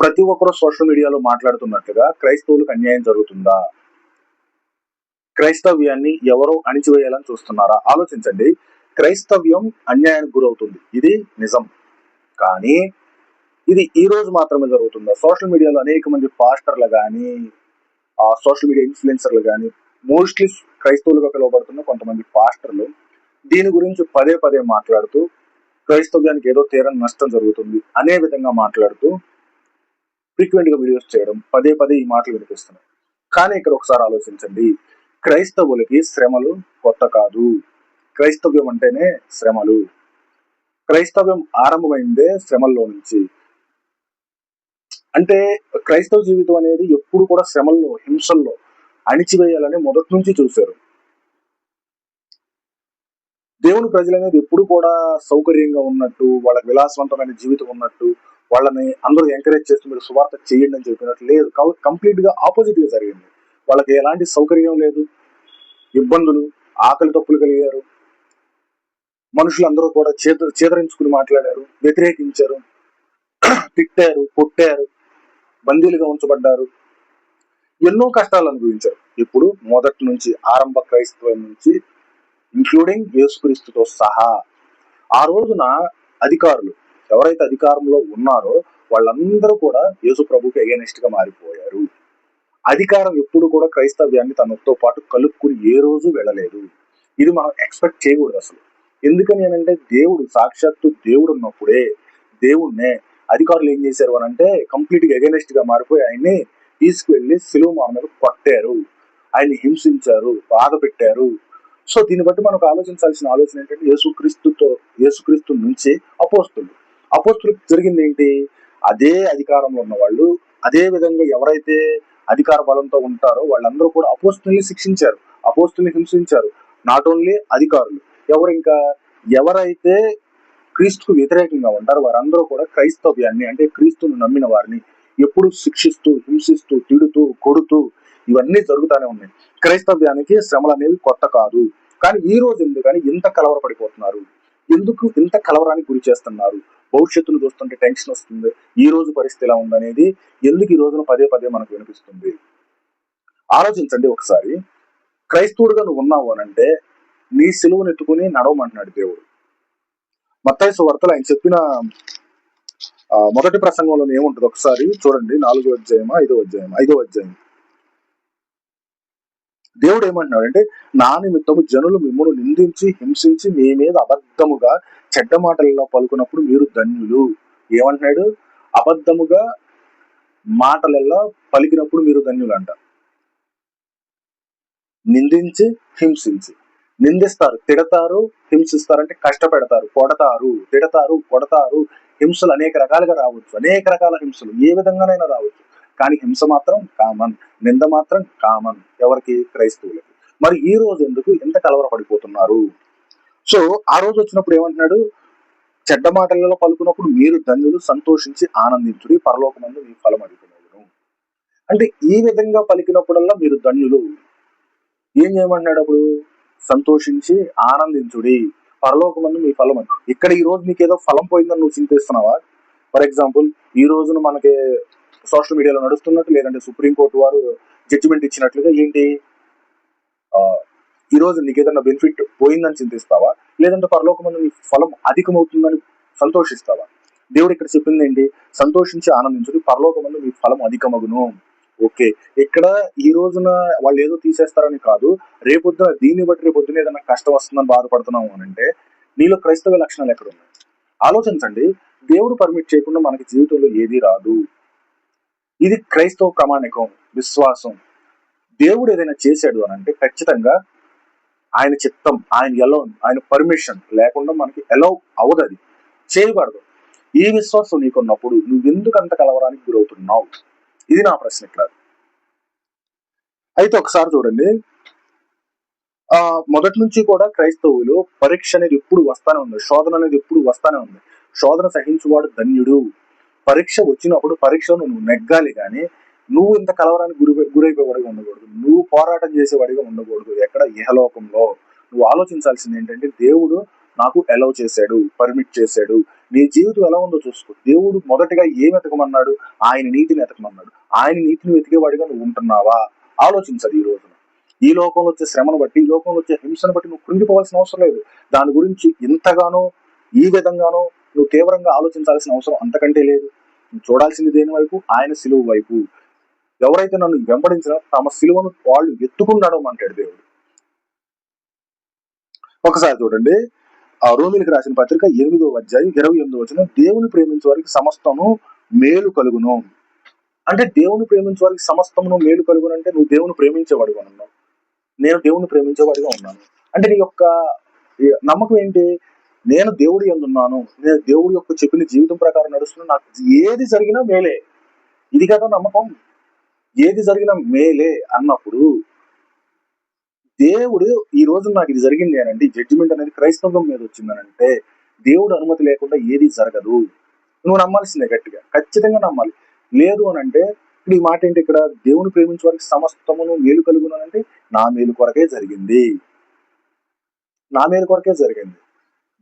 ప్రతి ఒక్కరూ సోషల్ మీడియాలో మాట్లాడుతున్నట్లుగా క్రైస్తవులకు అన్యాయం జరుగుతుందా? క్రైస్తవ్యాన్ని ఎవరో అణిచివేయాలని చూస్తున్నారా? ఆలోచించండి. క్రైస్తవ్యం అన్యాయానికి గురవుతుంది, ఇది నిజం. కానీ ఇది ఈ రోజు మాత్రమే జరుగుతుందా? సోషల్ మీడియాలో అనేక మంది పాస్టర్లు కానీ, సోషల్ మీడియా ఇన్ఫ్లుయెన్సర్లు కానీ, మోస్ట్లీ క్రైస్తవులుగా పిలువబడుతున్న కొంతమంది పాస్టర్లు దీని గురించి పదే పదే మాట్లాడుతూ క్రైస్తవ్యానికి ఏదో తీరని నష్టం జరుగుతుంది అనే విధంగా మాట్లాడుతూ ఫ్రీక్వెంట్ గా వీడియోస్ చేయడం, పదే పదే ఈ మాటలు వినిపిస్తున్నాయి. కానీ ఇక్కడ ఒకసారి ఆలోచించండి, క్రైస్తవులకి శ్రమలు కొత్త కాదు. క్రైస్తవ్యం అంటేనే శ్రమలు. క్రైస్తవ్యం ఆరంభమైందే శ్రమల్లో నుంచి. అంటే క్రైస్తవ జీవితం అనేది ఎప్పుడు కూడా శ్రమల్లో, హింసల్లో అణిచివేయాలని మొదటి నుంచి చూశారు. దేవుని ప్రజలు అనేది ఎప్పుడు కూడా సౌకర్యంగా ఉన్నట్టు, వాళ్ళకి విలాసవంతమైన జీవితం ఉన్నట్టు, వాళ్ళని అందరూ ఎంకరేజ్ చేస్తూ మీరు సువార్త చేయండి అని చెప్పినట్టు లేదు. కంప్లీట్ గా ఆపోజిట్ గా జరిగింది. వాళ్ళకి ఎలాంటి సౌకర్యం లేదు, ఇబ్బందులు, ఆకలి తప్పులు కలిగారు. మనుషులందరూ కూడా చేదరించుకుని మాట్లాడారు, వ్యతిరేకించారు, తిట్టారు, కొట్టారు, బందీలుగా ఉంచబడ్డారు, ఎన్నో కష్టాలు అనుభవించారు. ఇప్పుడు మొదటి నుంచి, ఆరంభ క్రైస్తవం నుంచి, ఇంక్లూడింగ్ యేసుక్రీస్తుతో సహా. ఆ రోజున అధికారులు ఎవరైతే అధికారంలో ఉన్నారో వాళ్ళందరూ కూడా యేసు ప్రభుకి అగైనెస్ట్ గా మారిపోయారు. అధికారం ఎప్పుడు కూడా క్రైస్తవ్యాన్ని తనతో పాటు కలుపుకుని ఏ రోజు వెళ్ళలేదు. ఇది మనం ఎక్స్పెక్ట్ చేయకూడదు అసలు. ఎందుకని అంటే దేవుడు, సాక్షాత్తు దేవుడు ఉన్నప్పుడే దేవుణ్ణే అధికారులు ఏం చేశారు అని అంటే కంప్లీట్ గా అగైనెస్ట్ గా మారిపోయి ఆయన్ని తీసుకువెళ్లి సిలువ మీద కొట్టారు, ఆయన్ని హింసించారు, బాధ పెట్టారు. సో దీన్ని బట్టి మనకు ఆలోచించాల్సిన ఆలోచన ఏంటంటే యేసుక్రీస్తు నుంచి అపోస్తులకు జరిగింది ఏంటి? అదే అధికారంలో ఉన్న వాళ్ళు, అదే విధంగా ఎవరైతే అధికార బలంతో ఉంటారో వాళ్ళందరూ కూడా అపోస్తుల్ని శిక్షించారు, అపోస్తుల్ని హింసించారు. నాట్ ఓన్లీ అధికారులు, ఎవరైతే క్రీస్తుకు వ్యతిరేకంగా ఉంటారో వారందరూ కూడా క్రైస్తవ్యాన్ని అంటే క్రీస్తును నమ్మిన వారిని ఎప్పుడు శిక్షిస్తూ, హింసిస్తూ, తిడుతూ, కొడుతూ ఇవన్నీ జరుగుతూనే ఉన్నాయి. క్రైస్తవ్యానికి శ్రమలు అనేవి కొత్త కాదు. కానీ ఈ రోజు ఎందుకని ఇంత కలవరపడిపోతున్నారు? ఎందుకు ఇంత కలవరానికి గురి చేస్తున్నారు? భవిష్యత్తును చూస్తుంటే టెన్షన్ వస్తుంది. ఈ రోజు పరిస్థితి ఎలా ఉందనేది ఎందుకు ఈ రోజున పదే పదే మనకు వినిపిస్తుంది? ఆలోచించండి ఒకసారి. క్రైస్తవుడుగా నువ్వు ఉన్నావు అనంటే నీ సిలువను ఎత్తుకుని నడవమంటున్నాడు దేవుడు. మత్తయి సువార్తలో ఆయన చెప్పిన మొదటి ప్రసంగంలో ఏముంటుంది ఒకసారి చూడండి. 4వ అధ్యాయం 5వ అధ్యాయం. దేవుడు ఏమంటున్నాడు అంటే, నా నిమిత్తము జనులు మిమ్మల్ని నిందించి హింసించి మీ మీద అబద్ధముగా చెడ్డ మాటలలో పలుకున్నప్పుడు మీరు ధన్యులు. ఏమంటున్నాడు? అబద్ధముగా మాటలలో పలికినప్పుడు మీరు ధన్యులు అంట. నిందించి హింసించి, నిందిస్తారు, తిడతారు, హింసిస్తారు, అంటే కష్టపెడతారు, కొడతారు, తిడతారు, కొడతారు. హింసలు అనేక రకాలుగా రావచ్చు, అనేక రకాల హింసలు ఏ విధంగానైనా రావచ్చు. కానీ హింస మాత్రం కామన్, నింద మాత్రం కామన్. ఎవరికి? క్రైస్తవులకి. మరి ఈ రోజు ఎందుకు ఇంత కలవరపడిపోతున్నారు? సో ఆ రోజు వచ్చినప్పుడు ఏమంటున్నాడు? చెడ్డ మాటలలో పలుకున్నప్పుడు మీరు ధన్యులు, సంతోషించి ఆనందించుడి, పరలోకమందు మీ ఫలం అధికమగును. అంటే ఈ విధంగా పలికినప్పుడల్లా మీరు ధన్యులు. ఏం చేయమంటున్నాడు అప్పుడు? సంతోషించి ఆనందించుడి, పరలోకమందు మీ ఫలం. ఇక్కడ ఈ రోజు నీకు ఏదో ఫలం పోయిందని నువ్వు చింతిస్తున్నావా? ఫర్ ఎగ్జాంపుల్, ఈ రోజున మనకి సోషల్ మీడియాలో నడుస్తున్నట్టు, లేదంటే సుప్రీంకోర్టు వారు జడ్జిమెంట్ ఇచ్చినట్లుగా ఏంటి, ఈ రోజు నీకు ఏదైనా బెనిఫిట్ పోయిందని చింతిస్తావా? లేదంటే పరలోకమందు నీ ఫలం అధికమవుతుందని సంతోషిస్తావా? దేవుడు ఇక్కడ చెప్పింది ఏంటి? సంతోషించి ఆనందించుడి, పరలోకమందు మీ ఫలం అధికమగును. ఓకే, ఇక్కడ ఈ రోజున వాళ్ళు ఏదో తీసేస్తారని కాదు, రేపొద్దున దీన్ని బట్టి రేపొద్దున ఏదైనా కష్టం వస్తుందని బాధపడుతున్నాము అని అంటే నీలో క్రైస్తవ లక్షణాలు ఎక్కడ ఉన్నాయి? ఆలోచించండి. దేవుడు పర్మిట్ చేయకుండా మనకి జీవితంలో ఏది రాదు. ఇది క్రైస్తవ ప్రామాణికం, విశ్వాసం. దేవుడు ఏదైనా చేశాడు అని అంటే ఖచ్చితంగా ఆయన చిత్తం, ఆయన పర్మిషన్ లేకుండా మనకి అలౌ అవ్వదు, అది చేయబడదు. ఈ విశ్వాసం నీకున్నప్పుడు నువ్వెందుకు అంత కలవరానికి గురవుతున్నావు? ఇది నా ప్రశ్న ఇక్కడ. అయితే ఒకసారి చూడండి, మొదటి నుంచి కూడా క్రైస్తవులు పరీక్ష అనేది ఎప్పుడు వస్తానే ఉంది, శోధన అనేది ఎప్పుడు వస్తానే ఉంది. శోధన సహించువాడు ధన్యుడు. పరీక్ష వచ్చినప్పుడు పరీక్షను నువ్వు నెగ్గాలి, కానీ నువ్వు ఇంత కలవరానికి గురైపోయేవాడిగా ఉండకూడదు, నువ్వు పోరాటం చేసేవాడిగా ఉండకూడదు. ఎక్కడ? ఇహలోకంలో. నువ్వు ఆలోచించాల్సింది ఏంటంటే దేవుడు నాకు అలౌ చేశాడు, పర్మిట్ చేశాడు, నీ జీవితం ఎలా ఉందో చూసుకో. దేవుడు మొదటిగా ఏం వెతకమన్నాడు? ఆయన నీతిని వెతకమన్నాడు. ఆయన నీతిని వెతికేవాడిగా నువ్వు ఉంటున్నావా? ఆలోచించాలి. ఈ రోజున ఈ లోకంలో వచ్చే శ్రమను బట్టి, ఈ లోకంలో వచ్చే హింసను బట్టి నువ్వు కృంగిపోవాల్సిన అవసరం లేదు. దాని గురించి ఇంతగానో ఈ విధంగానో నువ్వు తీవ్రంగా ఆలోచించాల్సిన అవసరం అంతకంటే లేదు. నువ్వు చూడాల్సింది దేని వైపు? ఆయన సిలువ వైపు. ఎవరైతే నన్ను వెంబడించినా తమ సిలువను వాళ్ళు ఎత్తుకుని నడవమంటాడు దేవుడు. ఒకసారి చూడండి, ఆ రోమిలికి రాసిన పత్రిక 8వ అధ్యాయం 28వ వచనం, దేవుని ప్రేమించే వారికి సమస్తము మేలు కలుగును. అంటే దేవుని ప్రేమించే వారికి సమస్తమును మేలు కలుగును అంటే నువ్వు దేవుని ప్రేమించేవాడిగా ఉన్నావు, నేను దేవుని ప్రేమించేవాడిగా ఉన్నాను. అంటే నీ యొక్క నమ్మకం ఏంటి? నేను దేవుడి యందున్నాను, నేను దేవుడి యొక్క చెప్పిన జీవితం ప్రకారం నడుస్తున్నాను, నాకు ఏది జరిగినా మేలే. ఇది కదా నమ్మకం. ఏది జరిగినా మేలే అన్నప్పుడు దేవుడు ఈ రోజు నాకు ఇది జరిగింది అనండి, జడ్జిమెంట్ అనేది క్రైస్తవం మీద వచ్చిందనంటే దేవుడు అనుమతి లేకుండా ఏది జరగదు. నువ్వు నమ్మాల్సిందే, గట్టిగా ఖచ్చితంగా నమ్మాలి. లేదు అని అంటే ఇప్పుడు ఈ మాట ఏంటి? ఇక్కడ దేవుని ప్రేమించే వారికి సమస్తమును మేలు కలుగును అంటే నా మేలు కొరకే జరిగింది, నా మేలు కొరకే జరిగింది,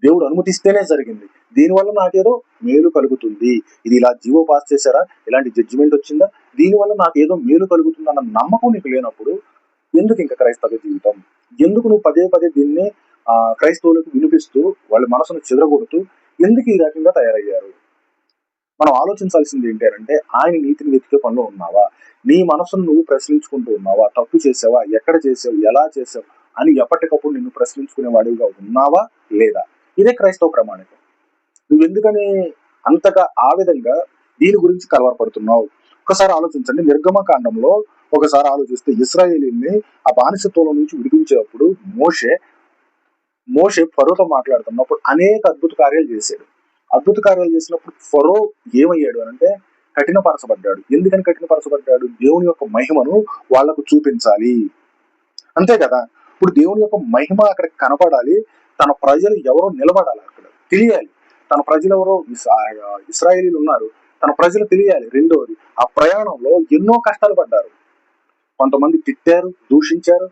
దేవుడు అనుమతిస్తేనే జరిగింది, దీనివల్ల నాకేదో మేలు కలుగుతుంది. ఇది ఇలా జీవో పాస్ చేశారా, ఇలాంటి జడ్జిమెంట్ వచ్చిందా, దీనివల్ల నాకేదో మేలు కలుగుతుంది అన్న నమ్మకం నీకు లేనప్పుడు ఎందుకు ఇంకా క్రైస్తవ జీవితం? ఎందుకు నువ్వు పదే పదే దీన్ని క్రైస్తవులకు వినిపిస్తూ వాళ్ళ మనసును చెదరగొడుతూ ఎందుకు ఈ రకంగా తయారయ్యారు? మనం ఆలోచించాల్సింది ఏంటి అంటే ఆయన నీతిని వెతికే పనిలో ఉన్నావా? నీ మనసును నువ్వు ప్రశ్నించుకుంటూ ఉన్నావా? తప్పు చేసావా, ఎక్కడ చేసావు, ఎలా చేసావు అని ఎప్పటికప్పుడు నిన్ను ప్రశ్నించుకునే వాడిగా ఉన్నావా లేదా? ఇదే క్రైస్తవ ప్రమాణికం. నువ్వు ఎందుకని అంతగా ఆ విధంగా దీని గురించి కలవరపడుతున్నావు? ఒకసారి ఆలోచించండి. నిర్గమకాండంలో ఒకసారి ఆలోచిస్తే ఇశ్రాయేలీని ఆ బానిసత్వంలో నుంచి విడిపించేటప్పుడు మోషే ఫరోతో మాట్లాడుతున్నప్పుడు అనేక అద్భుత కార్యాలు చేశాడు. అద్భుత కార్యాలు చేసినప్పుడు ఫరో ఏమయ్యాడు అంటే కఠినపరచబడ్డాడు. ఎందుకని కఠినపరచబడ్డాడు? దేవుని యొక్క మహిమను వాళ్లకు చూపించాలి, అంతే కదా. ఇప్పుడు దేవుని యొక్క మహిమ అక్కడ కనపడాలి, తన ప్రజలు ఎవరో నిలబడాలి, అక్కడ తెలియాలి తన ప్రజలు ఎవరో. ఇశ్రాయేలీలు ఉన్నారు, తన ప్రజలు తెలియాలి. రెండోది, ఆ ప్రయాణంలో ఎన్నో కష్టాలు పడ్డారు, కొంతమంది తిట్టారు, దూషించారు.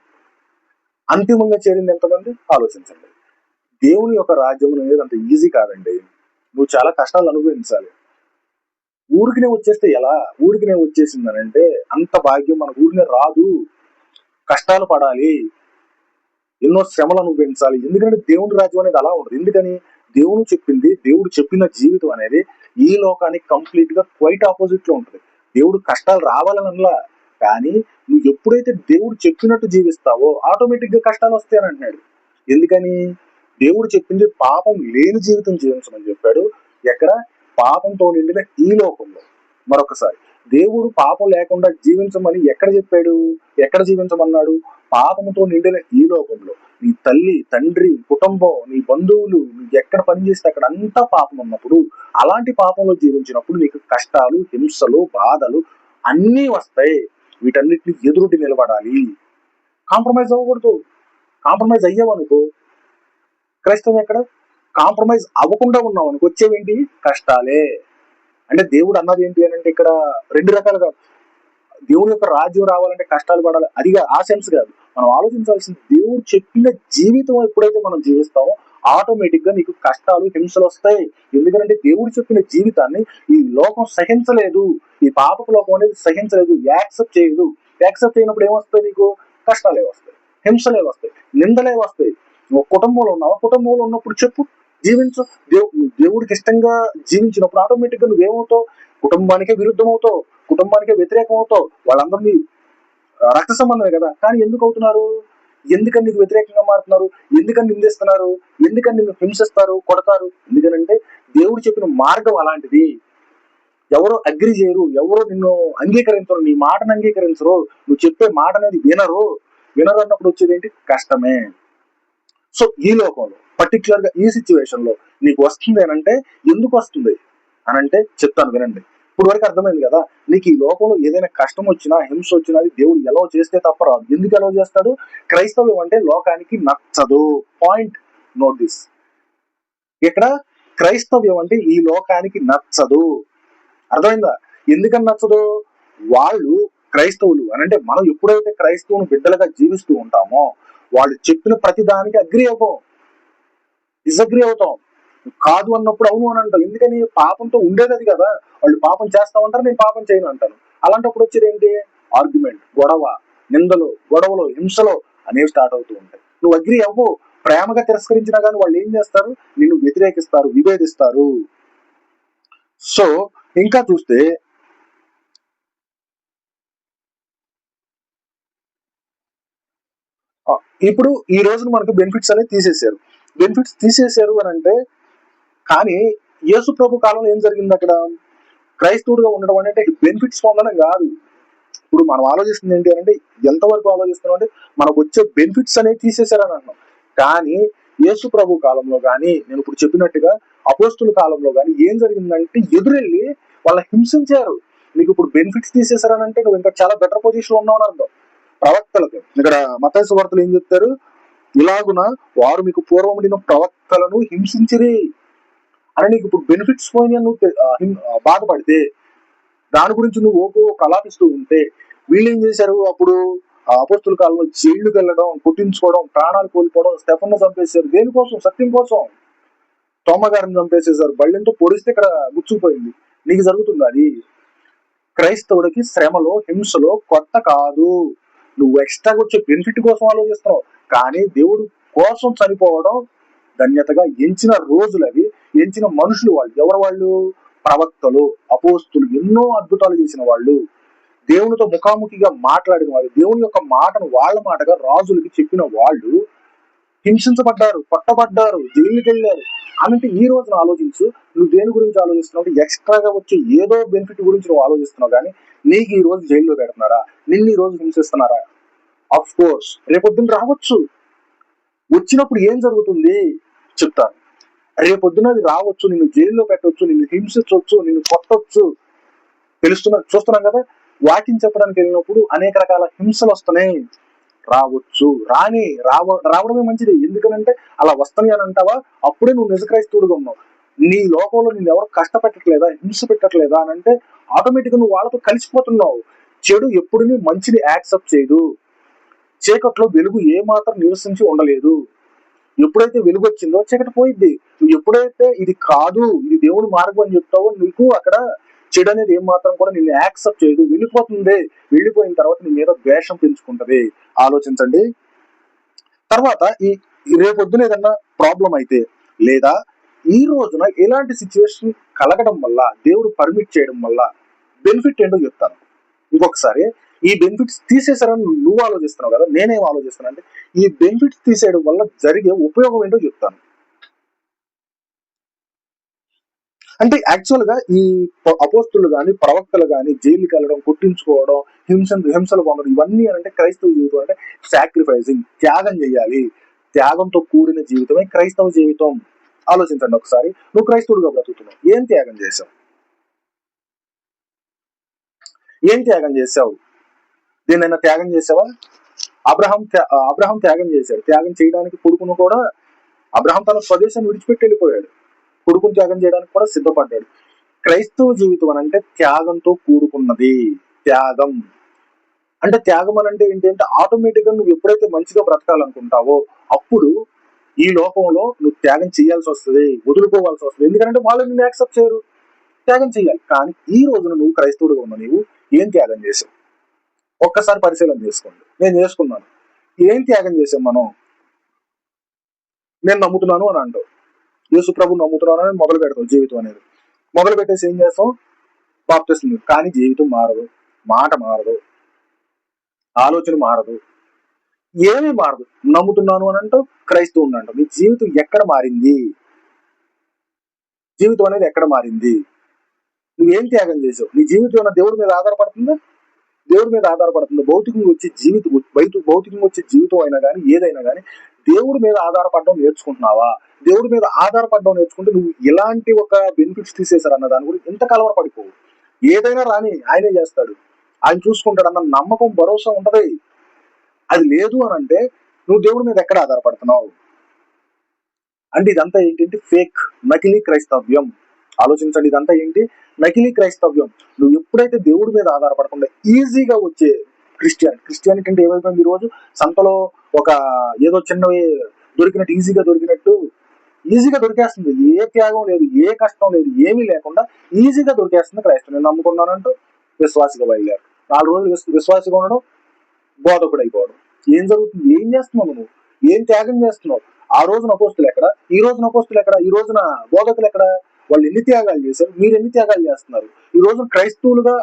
అంతిమంగా చేరింది ఎంతమంది? ఆలోచించండి. దేవుని యొక్క రాజ్యం అనేది అంత ఈజీ కాదండి. నువ్వు చాలా కష్టాలు అనుభవించాలి. ఊరికినే వచ్చేస్తే ఎలా? ఊరికినే వచ్చేసిందనంటే అంత భాగ్యం మన ఊరినే రాదు. కష్టాలు పడాలి, ఎన్నో శ్రమలు అనుభవించాలి. ఎందుకంటే దేవుని రాజ్యం అనేది అలా ఉండదు. ఎందుకని? దేవుడు చెప్పింది, దేవుడు చెప్పిన జీవితం అనేది ఈ లోకానికి కంప్లీట్ గా క్వైట్ ఆపోజిట్ లో ఉంటుంది. దేవుడు కష్టాలు రావాలనలా, కానీ నువ్వు ఎప్పుడైతే దేవుడు చెప్పినట్టు జీవిస్తావో ఆటోమేటిక్ గా కష్టాలు వస్తాయని అంటున్నాడు. ఎందుకని? దేవుడు చెప్పింది పాపం లేని జీవితం జీవించమని చెప్పాడు. ఎక్కడ? పాపంతో నిండిన ఈ లోకంలో. మరొకసారి, దేవుడు పాపం లేకుండా జీవించమని ఎక్కడ చెప్పాడు? ఎక్కడ జీవించమన్నాడు? పాపంతో నిండిన ఈ లోకంలో. నీ తల్లి, తండ్రి, కుటుంబం, నీ బంధువులు, నువ్వు ఎక్కడ పనిచేస్తే అక్కడ అంతా పాపం ఉన్నప్పుడు, అలాంటి పాపంలో జీవించినప్పుడు నీకు కష్టాలు, హింసలు, బాధలు అన్నీ వస్తాయి. వీటన్నిటిని ఎదురుటి నిలబడాలి. కాంప్రమైజ్ అవ్వకూడదు. కాంప్రమైజ్ అయ్యావనుకో క్రైస్తవం ఎక్కడ? కాంప్రమైజ్ అవ్వకుండా ఉన్నావు అనుకో వచ్చేవేంటి? కష్టాలే. అంటే దేవుడు అన్నది ఏంటి అని అంటే ఇక్కడ రెండు రకాలుగా, దేవుని యొక్క రాజ్యం రావాలంటే కష్టాలు పడాలి, అదిగా ఆ సెన్స్ కాదు. మనం ఆలోచించాల్సింది, దేవుడు చెప్పిన జీవితం ఎప్పుడైతే మనం జీవిస్తామో ఆటోమేటిక్ గా నీకు కష్టాలు, హింసలు వస్తాయి. ఎందుకంటే దేవుడు చెప్పిన జీవితాన్ని ఈ లోకం సహించలేదు, ఈ పాపపు లోకం అనేది సహించలేదు, యాక్సెప్ట్ చేయదు. యాక్సెప్ట్ చేయనప్పుడు ఏమొస్తాయి? నీకు కష్టాలే వస్తాయి, హింసలే వస్తాయి, నిందలే వస్తాయి. నువ్వు కుటుంబంలో ఉన్నావా? కుటుంబంలో ఉన్నప్పుడు చెప్పు, జీవించు. దేవుడికి ఇష్టంగా జీవించినప్పుడు ఆటోమేటిక్ గా నువ్వేమవుతావు? కుటుంబానికే విరుద్ధం అవుతావు, కుటుంబానికే వ్యతిరేకం అవుతావు. వాళ్ళందరినీ రక్త సంబంధమే కదా, కానీ ఎందుకు అవుతున్నారు? ఎందుకని నీకు వ్యతిరేకంగా మారుతున్నారు? ఎందుకని నిందిస్తున్నారు? ఎందుకని నిన్ను హింసిస్తారు, కొడతారు? ఎందుకనంటే దేవుడు చెప్పిన మార్గం అలాంటిది. ఎవరో అగ్రి చేయరు, ఎవరో నిన్ను అంగీకరించరు, నీ మాటను అంగీకరించరు, నువ్వు చెప్పే మాట అనేది వినరు అన్నప్పుడు వచ్చేది ఏంటి? కష్టమే. సో ఈ లోకంలో పర్టికులర్ గా ఈ సిచ్యువేషన్ లో నీకు వస్తుంది అనంటే ఎందుకు వస్తుంది అనంటే చెప్తాను, వినండి. ఇప్పుడు వరకు అర్థమైంది కదా. నీకు ఈ లోకంలో ఏదైనా కష్టం వచ్చినా, హింస వచ్చినా దేవుడు ఎలా చేస్తే తప్ప రాదు. ఎందుకు ఎలా చేస్తాడు? క్రైస్తవ్యం అంటే లోకానికి నచ్చదు. Point, note this. ఇక్కడ క్రైస్తవ్యం అంటే ఈ లోకానికి నచ్చదు. అర్థమైందా? ఎందుకని నచ్చదు? వాళ్ళు క్రైస్తవులు అనంటే మనం ఎప్పుడైతే క్రైస్తవుని బిడ్డలుగా జీవిస్తూ ఉంటామో వాళ్ళు చెప్పిన ప్రతి దానికి అగ్రి అవుతాం, డిసగ్రీ అవుతాం. కాదు అన్నప్పుడు అవును అని అంటావు. ఎందుకని? పాపంతో ఉండేది అది కదా. వాళ్ళు పాపం చేస్తా ఉంటారు, నేను పాపం చేయను అంటాను. అలాంటప్పుడు వచ్చేది ఏంటి? ఆర్గ్యుమెంట్, గొడవ, నిందలు, గొడవలు, హింసలు అనేవి స్టార్ట్ అవుతూ ఉంటాయి. నువ్వు అగ్రి అవ్వు, ప్రేమగా తిరస్కరించినా కానీ వాళ్ళు ఏం చేస్తారు? నిన్ను వ్యతిరేకిస్తారు, విభేదిస్తారు. సో ఇంకా చూస్తే ఇప్పుడు ఈ రోజున మనకు బెనిఫిట్స్ అనేది తీసేశారు. బెనిఫిట్స్ తీసేశారు అని అంటే, కానీ యేసు ప్రభు కాలంలో ఏం జరిగింది అక్కడ? క్రైస్తవుడిగా ఉండడం అంటే బెనిఫిట్స్ పొందడం కాదు. ఇప్పుడు మనం ఆలోచిస్తుంది ఏంటి అంటే, ఎంతవరకు ఆలోచిస్తున్నాం అంటే మనకు వచ్చే బెనిఫిట్స్ అనేవి తీసేశారని అన్నాం. కానీ యేసు ప్రభు కాలంలో కానీ, నేను ఇప్పుడు చెప్పినట్టుగా అపోస్తుల కాలంలో కానీ ఏం జరిగిందంటే, ఎదురెళ్ళి వాళ్ళ హింసించారు. నీకు ఇప్పుడు బెనిఫిట్స్ తీసేశారని అంటే నువ్వు ఇంకా చాలా బెటర్ పొజిషన్ ఉన్నావు అని అర్థం. ప్రవక్తలకు ఇక్కడ మత్తయి సువార్తలో ఏం చెప్తారు? ఇలాగున వారు మీకు పూర్వముడిన ప్రవక్తలను హింసించిరి అని. నీకు ఇప్పుడు బెనిఫిట్స్ పోయినా నువ్వు బాధపడితే, దాని గురించి నువ్వు ఓపో ప్రలాపిస్తూ ఉంటే, వీళ్ళు ఏం చేశారు అప్పుడు? అపోస్తుల కాలంలో జైళ్ళకి వెళ్ళడం, కొట్టించుకోవడం, ప్రాణాలు కోల్పోవడం, స్టెఫన్ను చంపేశారు. దేనికోసం? సత్యం కోసం. తోమ గారిని చంపేసేసారు, బళ్ళెంతో పొడిస్తే ఇక్కడ గుచ్చుకుపోయింది. నీకు జరుగుతుంది అది. క్రైస్తవుడికి శ్రమలో, హింసలో కొత్త కాదు. నువ్వు ఎక్స్ట్రాగా వచ్చే బెనిఫిట్ కోసం ఆలోచిస్తున్నావు, కానీ దేవుడు కోసం చనిపోవడం ధన్యతగా ఎంచిన రోజులు అవి. ఎంచిన మనుషులు వాళ్ళు. ఎవరు వాళ్ళు? ప్రవక్తలు, అపోస్తులు, ఎన్నో అద్భుతాలు చేసిన వాళ్ళు, దేవునితో ముఖాముఖిగా మాట్లాడిన వాళ్ళు, దేవుని యొక్క మాటను వాళ్ళ మాటగా రాజులకి చెప్పిన వాళ్ళు హింసించబడ్డారు, కొట్టబడ్డారు, జైలుకి వెళ్ళారు. అంటే ఈ రోజున ఆలోచించు, నువ్వు దేని గురించి ఆలోచిస్తున్నావు అంటే ఎక్స్ట్రాగా వచ్చే ఏదో బెనిఫిట్ గురించి నువ్వు ఆలోచిస్తున్నావు, కానీ నీకు ఈ రోజు జైల్లో పెడుతున్నారా? నిన్ను ఈ రోజు హింసిస్తున్నారా? ఆఫ్ కోర్స్ రేపొద్దున రావచ్చు. వచ్చినప్పుడు ఏం జరుగుతుంది చెప్తాను. రేపొద్దున అది రావచ్చు, నిన్ను జైల్లో పెట్టవచ్చు, నిన్ను హింసించవచ్చు, నిన్ను కొట్టవచ్చు. చూస్తున్నాం కదా. వాకింగ్ చెప్పడానికి వెళ్ళినప్పుడు అనేక రకాల హింసలు వస్తున్నాయి. రావచ్చు, రావడమే మంచిది. ఎందుకనంటే అలా వస్తాయి అని అంటావా, అప్పుడే నువ్వు నిజ క్రైస్తవుడుగా ఉన్నావు. నీ లోకంలో నిన్ను ఎవరు కష్టపెట్టట్లేదా, హింస పెట్టట్లేదా అని అంటే ఆటోమేటిక్ గా నువ్వు వాళ్ళతో కలిసిపోతున్నావు. చెడు ఎప్పుడు మంచిని యాక్సెప్ట్ చేయదు. చీకట్లో వెలుగు ఏ మాత్రం నివసించి ఉండలేదు. ఎప్పుడైతే వెలుగు వచ్చిందో చీకటి పోయిద్ది. నువ్వు ఎప్పుడైతే ఇది కాదు, ఇది దేవుని మార్గం అని చెప్తావో, నీకు అక్కడ చెడు అనేది ఏం మాత్రం కూడా నిన్ను యాక్సెప్ట్ చేయదు, వెళ్ళిపోతుంది. వెళ్ళిపోయిన తర్వాత నీ మీద ద్వేషం పెంచుకుంటది. ఆలోచించండి. తర్వాత ఈ రేపొద్దున ఏదన్నా ప్రాబ్లం అయితే, లేదా ఈ రోజున ఎలాంటి సిచ్యువేషన్ కలగడం వల్ల, దేవుడు పర్మిట్ చేయడం వల్ల బెనిఫిట్ ఏంటో చెప్తాను. ఇంకొకసారి ఈ బెనిఫిట్స్ తీసేసారని నువ్వు ఆలోచిస్తున్నావు కదా, నేనేం ఆలోచిస్తాను అంటే ఈ బెనిఫిట్స్ తీసేయడం వల్ల జరిగే ఉపయోగం ఏంటో చెప్తాను. అంటే యాక్చువల్ గా ఈ అపోస్తులు గాని, ప్రవక్తలు గాని జైలుకి వెళ్ళడం, కొట్టించుకోవడం, హింసలు పొందడం, ఇవన్నీ అంటే క్రైస్తవ జీవితం అంటే సాక్రిఫైసింగ్, త్యాగం చేయాలి. త్యాగంతో కూడిన జీవితమే క్రైస్తవ జీవితం. ఆలోచించండి ఒకసారి. నువ్వు క్రైస్తవుడిగా బ్రతుకుతున్నావు, ఏం త్యాగం చేశావు? ఏం త్యాగం చేశావు? దేన్నైనా త్యాగం చేసావా? అబ్రహాం త్యాగం చేశాడు. త్యాగం చేయడానికి కొడుకును కూడా, అబ్రహాం తన స్వదేశాన్ని విడిచిపెట్టి వెళ్ళిపోయాడు. కొడుకును త్యాగం చేయడానికి కూడా సిద్ధపడ్డాడు. క్రైస్తవ జీవితం అంటే త్యాగంతో కూడుకున్నది. త్యాగం అంటే, త్యాగం అని అంటే ఏంటంటే ఆటోమేటిక్ గా నువ్వు ఎప్పుడైతే మంచిగా బ్రతకాలనుకుంటావో అప్పుడు ఈ లోకంలో నువ్వు త్యాగం చేయాల్సి వస్తుంది, వదులుకోవాల్సి వస్తుంది. ఎందుకంటే వాళ్ళు నిన్ను యాక్సెప్ట్ చేయరు. త్యాగం చేయాలి. కానీ ఈ రోజున నువ్వు క్రైస్తవుడిగా ఉన్న నీవు ఏం త్యాగం చేసావు? ఒక్కసారి పరిశీలన చేసుకోండి. నేను చేసుకున్నాను. ఏం త్యాగం చేసాం మనం? నేను నమ్ముతున్నాను అని అంటావు, యేసు ప్రభు నమ్ముతున్నాను అని మొదలు పెడతావు. జీవితం అనేది మొదలు పెట్టేసి ఏం చేస్తాం? బాప్తిస్మం. కానీ జీవితం మారదు, మాట మారదు, ఆలోచన మారదు, ఏమీ మారదు. నమ్ముతున్నాను అని అంటావు, క్రైస్తవుని అంటావు. నీ జీవితం ఎక్కడ మారింది? జీవితం అనేది ఎక్కడ మారింది? నువ్వేం త్యాగం చేసావు? నీ జీవితం ఏమైనా దేవుడి మీద ఆధారపడుతుందా? దేవుడి మీద ఆధారపడుతుంది. భౌతికంగా వచ్చే జీవితం అయినా కానీ, ఏదైనా కానీ దేవుడి మీద ఆధారపడడం నేర్చుకుంటున్నావా? దేవుడి మీద ఆధారపడడం నేర్చుకుంటే నువ్వు ఇలాంటి ఒక బెనిఫిట్స్ తీసేశారు అన్న దాని గురించి ఎంత కలవర పడిపోవు. ఏదైనా రాని ఆయనే చేస్తాడు, ఆయన చూసుకుంటాడు అన్న నమ్మకం, భరోసా ఉంటది. అది లేదు అని అంటే నువ్వు దేవుడి మీద ఎక్కడ ఆధారపడుతున్నావు? అంటే ఇదంతా ఏంటంటే ఫేక్, నకిలీ క్రైస్తవ్యం. ఆలోచించండి, ఇదంతా ఏంటి? నకిలీ క్రైస్తవ్యం. నువ్వు ఎప్పుడైతే దేవుడి మీద ఆధారపడకుండా ఈజీగా వచ్చే క్రిస్టియానిటీ అంటే ఏమైపోయింది? ఈ రోజు సంతలో ఒక ఏదో చిన్నవి దొరికినట్టు, ఈజీగా దొరికినట్టు ఈజీగా దొరికేస్తుంది. ఏ త్యాగం లేదు, ఏ కష్టం లేదు, ఏమీ లేకుండా ఈజీగా దొరికేస్తుంది. క్రైస్తవం నేను నమ్ముకున్నానంటూ విశ్వాసిగా బయలుదేరు. 4 రోజులు విశ్వాసిగా ఉండడం, బోధకుడు అయిపోవడం. ఏం జరుగుతుంది? ఏం చేస్తున్నావు నువ్వు? ఏం త్యాగం చేస్తున్నావు? ఆ రోజున అపోస్తులు ఎక్కడ? ఈ రోజున అపోస్తులు ఎక్కడ? ఈ రోజున బోధకులు ఎక్కడ? వాళ్ళు ఎన్ని త్యాగాలు చేశారు? మీరు ఎన్ని త్యాగాలు చేస్తున్నారు? ఈ రోజు క్రైస్తవులుగా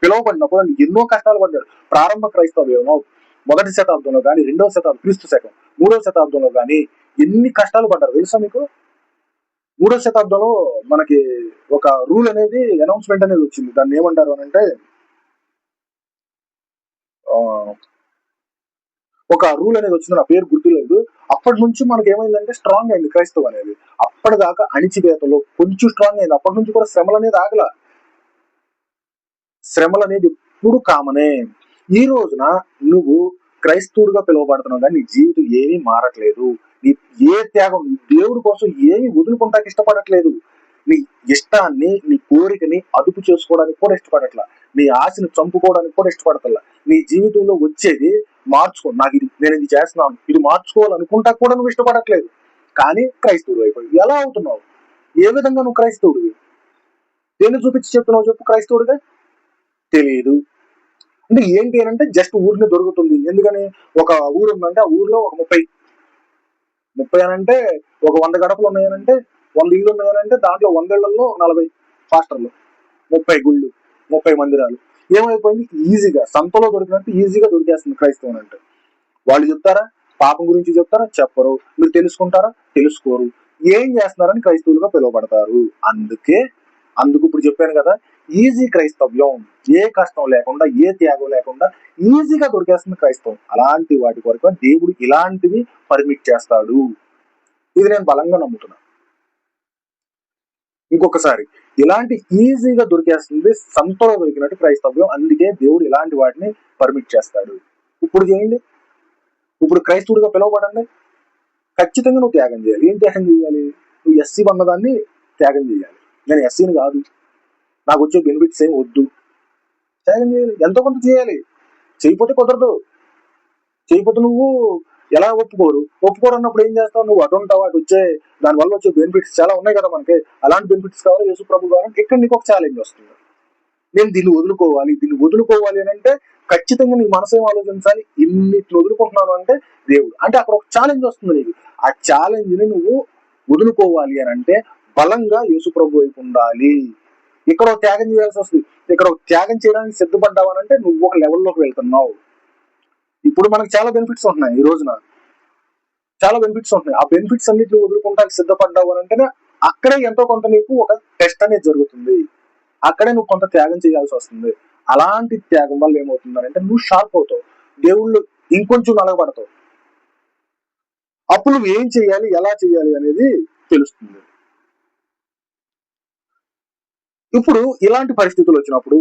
పిలువబడినప్పుడు ఎన్నో కష్టాలు పడ్డారు. ప్రారంభ క్రైస్తవ్యం మొదటి శతాబ్దంలో కానీ, 2వ శతాబ్దం క్రీస్తు శకం 3వ శతాబ్దంలో కానీ ఎన్ని కష్టాలు పడ్డారు తెలుసా మీకు? 3వ శతాబ్దంలో మనకి ఒక రూల్ అనేది, అనౌన్స్మెంట్ అనేది వచ్చింది. దాన్ని ఏమంటారు అని అంటే, ఒక రూల్ అనేది వచ్చింది, నా పేరు గుర్తులేదు. అప్పటి నుంచి మనకి ఏమైందంటే స్ట్రాంగ్ అయింది క్రైస్తవం అనేది. అప్పటిదాకా అణిచివేతలో కొంచెం స్ట్రాంగ్ అయింది. అప్పటి నుంచి కూడా శ్రమలు అనేది ఆగల. శ్రమలు అనేది ఎప్పుడు కామనే. ఈ రోజున నువ్వు క్రైస్తవుడిగా పిలువబడుతున్నావు కానీ నీ జీవితం ఏమీ మారట్లేదు. నీ ఏ త్యాగం, దేవుడి కోసం ఏమీ వదులుకుంటానికి ఇష్టపడట్లేదు. నీ ఇష్టాన్ని, నీ కోరికని అదుపు చేసుకోవడానికి కూడా ఇష్టపడట్లా. నీ ఆశని చంపుకోవడానికి కూడా ఇష్టపడతల్లా. నీ జీవితంలో వచ్చేది మార్చుకో, నాకు నేను ఇది చేస్తున్నాను, ఇది మార్చుకోవాలనుకుంటా కూడా నువ్వు ఇష్టపడట్లేదు. కానీ క్రైస్తవుడు అయిపోయి ఎలా అవుతున్నావు? ఏ విధంగా నువ్వు క్రైస్తవుడివి? దేన్ని చూపించి చెప్తున్నావు చెప్పు క్రైస్తవుడిగా? తెలియదు. అంటే ఏంటి అని అంటే జస్ట్ ఊరిని దొరుకుతుంది. ఎందుకని? ఒక ఊరు ఉందంటే ఆ ఊర్లో ఒక 30 అని అంటే, ఒక 100 గడపలు ఉన్నాయనంటే, 100 ఇళ్ళు ఉన్నాయనంటే దాంట్లో 100 ఇళ్లలో 40 పాస్టర్లు, 30 గుళ్ళు, 30 మందిరాలు. ఏమైపోయింది? ఈజీగా సంతలో దొరికినట్టు ఈజీగా దొరికేస్తుంది క్రైస్తవం అంటే. వాళ్ళు చెప్తారా? పాపం గురించి చెప్తారా? చెప్పరు. మీరు తెలుసుకుంటారా? తెలుసుకోరు. ఏం చేస్తున్నారని క్రైస్తవులుగా పిలువబడతారు. అందుకు ఇప్పుడు చెప్పాను కదా, ఈజీ క్రైస్తవ్యం. ఏ కష్టం లేకుండా, ఏ త్యాగం లేకుండా ఈజీగా దొరికేస్తుంది క్రైస్తవం. అలాంటి వాటి కొరకు దేవుడు ఇలాంటివి పర్మిట్ చేస్తాడు. ఇది నేను బలంగా నమ్ముతున్నా. ఇంకొకసారి, ఇలాంటి ఈజీగా దొరికేస్తుంది సంతలో దొరికినట్టు క్రైస్తవ్యం. అందుకే దేవుడు ఇలాంటి వాటిని పర్మిట్ చేస్తాడు. ఇప్పుడు చేయండి. ఇప్పుడు క్రైస్తవుడిగా పిలువబడండి. ఖచ్చితంగా నువ్వు త్యాగం చేయాలి. ఏం త్యాగం చేయాలి? నువ్వు ఎస్సీ అన్నదాన్ని త్యాగం చేయాలి. నేను ఎస్సీని కాదు, నాకు వచ్చే బెనిఫిట్స్ ఏం వద్దు, త్యాగం చేయాలి. ఎంతో కొంత చేయాలి. చేయకపోతే కుదరదు. చేయకపోతే నువ్వు ఎలా ఒప్పుకోరు అన్నప్పుడు ఏం చేస్తావు? నువ్వు అటు ఉంటావు, అటు వచ్చే దానివల్ల వచ్చే బెనిఫిట్స్ చాలా ఉన్నాయి కదా మనకి. అలాంటి బెనిఫిట్స్ కావాలి యేసు ప్రభు కావాలి. ఇక్కడ నీకు ఒక ఛాలెంజ్ వస్తుంది. నేను దీన్ని వదులుకోవాలి అని అంటే ఖచ్చితంగా నీ మనసు ఏం ఆలోచించాలి? ఇన్నిటిని వదులుకుంటున్నాను అంటే దేవుడు అంటే అక్కడ ఒక ఛాలెంజ్ వస్తుంది నీకు. ఆ ఛాలెంజ్ ని నువ్వు వదులుకోవాలి అని అంటే బలంగా యేసు ప్రభు వైపు ఉండాలి. ఇక్కడ ఒక త్యాగం చేయాల్సి వస్తుంది. ఇక్కడ ఒక త్యాగం చేయడానికి సిద్ధపడ్డావు అని అంటే నువ్వు ఒక లెవెల్లోకి వెళ్తున్నావు. ఇప్పుడు మనకు చాలా బెనిఫిట్స్ ఉంటున్నాయి. ఈ రోజున చాలా బెనిఫిట్స్ ఉంటున్నాయి. ఆ బెనిఫిట్స్ అన్నిటిని వదులుకుంటానికి సిద్ధపడ్డావు అని అంటేనే అక్కడే ఎంతో కొంత నీకు ఒక టెస్ట్ అనేది జరుగుతుంది. అక్కడే నువ్వు కొంత త్యాగం చేయాల్సి వస్తుంది. అలాంటి త్యాగం వల్ల ఏమవుతుందంటే నువ్వు షార్ప్ అవుతావు. దేవుళ్ళు ఇంకొంచెం నలగబడతావు. అప్పుడు నువ్వు ఏం చేయాలి, ఎలా చేయాలి అనేది తెలుస్తుంది. ఇప్పుడు ఇలాంటి పరిస్థితులు వచ్చినప్పుడు